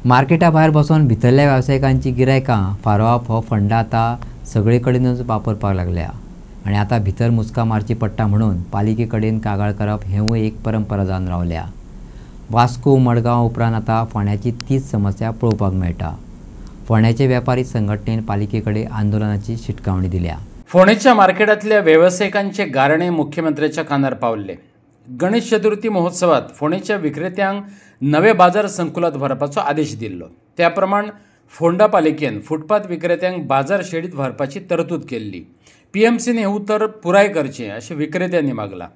Marketa भायर बसून भितरल्या व्यावसायिकांची गिरायकां फारोवप हो फंड आतां सगळे कडेनच वापरपाक लागल्या आनी आतां भितर मुसका मारची पडटा म्हणून पालिके कडेन कागाळ करप हेवूय एक परंपरा जावन रावल्या। वास्को मडगांव उपरांत आतां फोंड्याची तीच समस्या पळोवपाक मेळटा। फोंड्याचे वेपारी संघटनेन पालिके कडेन आंदोलनाची शिटकावणी दिल्या। फोंडेच्या मार्केटांतल्या वेवसायिकांचे गारणे मुख्यमंत्र्याच्या कानार पावल्ले। गणेश चतुर्थी महोत्सवात फोंडेच्या विक्रेत्यांक नवे बाजार संकुलात भरपाचो आदेश दिल्लो। त्या प्रमाण फोंडा पालिकेन फुटपाथ विक्रेत्यांक बाजार शेडीत भरपाची तरतूद केल्ली। पीएमसीन हे उतर पुराय करचें अशें विक्रेत्यांनी मागलां।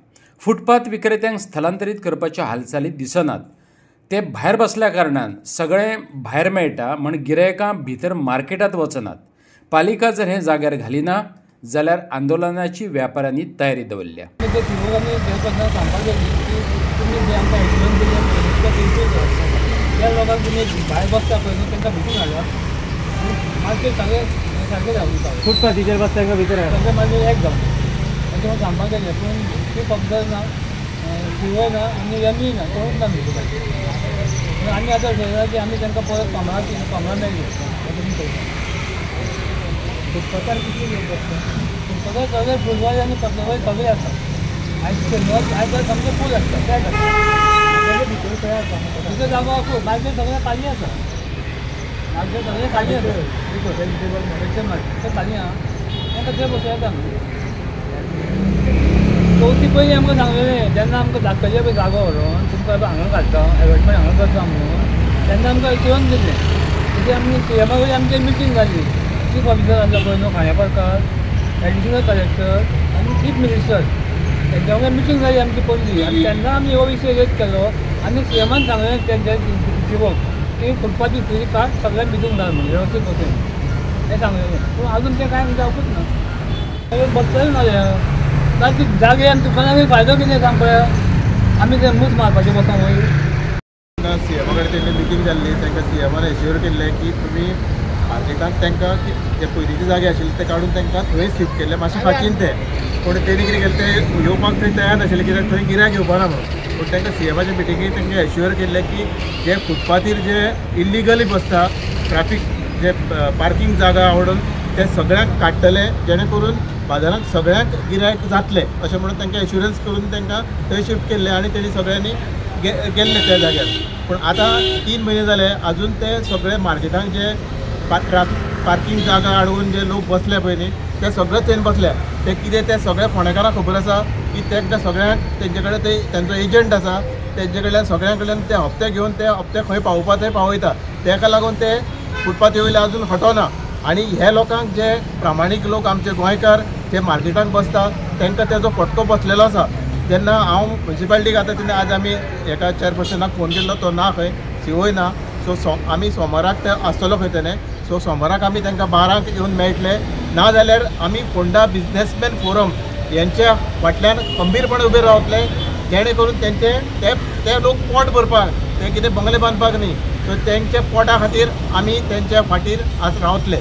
फुटपाथ विक्रेत्यांक स्थलांतरीत करपाच्यो हालचाली दिसनात। ते भायर बसल्या कारणान सगळें भायर मेळटा म्हण गिरायकां भितर मार्केटांत वचनात। पालिका जर हे जाग्यार घालिना जाल्यार आंदोलनाची व्यापाऱ्यांनी तयारी दवरल्या। त्या लोकांक तुम्ही भायर बसता पळय न्हू तांकां भितर घालप मार्केट सारकें जावं फुटपाथीचेर बसता तांकां भितर तांकां मागीर एक जावं तांकां सांगपाक गेलें पूण ती फक्त ना शिवय ना आनी एमय ना कोणूच ना भितर आमी आतां ठरयला की आमी तांकां परत सोमारा मेळ्ळी फुटपाथार कितली लोक बसता फुटपाथार सगळे फुलवारी आनी पटलवारी सगळे आसता आयज सामकें फूल आसता त्या भितर जागो आसूं मार्केट सगळें खाली आसा मार्केट सगळें खाली आसा मार्केट खाली आहा तांकां थंय बसूं येता चवथी पयलीं आमकां सांगलेलें जेन्ना आमकां दाखयलें पळय जागो व्हरोन तुमकां हांगा घालता एडवर्टायजमेंट हांगा करता म्हणून तेन्ना आमकां एश्युरन्स दिलें म्हणजे आमी सीएमा कडेन आमची मिटींग जाल्ली चीफ ऑफिसर आसलो पळय न्हू खांडेपारकार एडिशनल कलेक्टर आनी चीफ मिनिस्टर तेंच्या वांगडा मिटींग जाली आमची पयली आनी तेन्ना आमी हो विशय रेज केलो आनी सीएमान सांगलें तेंच्या चिफोक की फुटपाथी फ्री कार्ड सगळ्यांक भितूंक घाल म्हणून वेवस्थीत बसून हें सांगलेलें पूण आजून तें कांय जावपूच ना बसतलें ना ती जागे आनी दुकानाक फायदो कितें सांग पळय आमी तें मूस मारपाचें बसून वयर सीएमा कडेन तेंची मिटींग जाल्ली तांकां सीएमान एश्युअर केल्लें की तुमी मार्केटांत तांकां जे पयलींचे जागे आशिल्ले ते काडून तांकां थंय शिफ्ट केल्ले मातशें फाटीन ते पूण तेणी कितें केलें ते येवपाक थंय तयार नाशिल्ले कित्याक थंय गिरायक येवपाना म्हणून पूण तांकां सीएमाचे मिटिंगेक तांकां एश्युअर केल्लें की जे फुटपाथीर जे इल्लिगली बसता ट्रॅफीक जे पार्किंग जागा आवडून ते सगळ्यांक काडटले जेणे करून बाजारांत सगळ्यांक गिरायक जातले अशें म्हणून तांकां एश्युरन्स करून तांकां थंय शिफ्ट केल्ले आनी तेणी सगळ्यांनी गेल्ले त्या जाग्यार। पूण आतां 3 म्हयने जाले अजून ते सगळे मार्केटांत जे पार्किंग जागा अडवून जे लोक बसले पळय न्ही ते सगळे थंय बसल्या ते कितें ते सगळ्या फोंडेकारांक खबर आसा की तांकां सगळ्यांक तेंचे कडेन ते तेंचो एजंट आसा तेंचे कडल्यान सगळ्यां कडल्यान ते हप्ते घेवन ते हप्ते खंय पावोवपा थंय पावयता ताका लागून ते फुटपाथी वयले अजून हटोना आनी हे लोकांक जे प्रामाणीक लोक आमचे गोंयकार जे मार्केटांत बसता तांकां तेजो फटको बसलेलो आसा। जेन्ना हांव म्युनिसिपालिटीक आतां तेन्ना आज आमी एका चेअरपर्सनाक फोन केल्लो तो ना खंय सीओय ना सो आमी सोमाराक ते आसतलो खंय तेणे सो सोमाराक आमी तांकां 12 येवन मेळटले ना जाल्यार आमी फोंडा बिजनेसमॅन फोरम यांच्या फाटल्यान खंबीरपणे उबे रावतले जेणे करून तेंचे ते लोक पोट भरपाक ते कितें बंगले बांदपाक न्ही सो तेंच्या पोटा खातीर आमी तेंच्या फाटीर आज रावतले।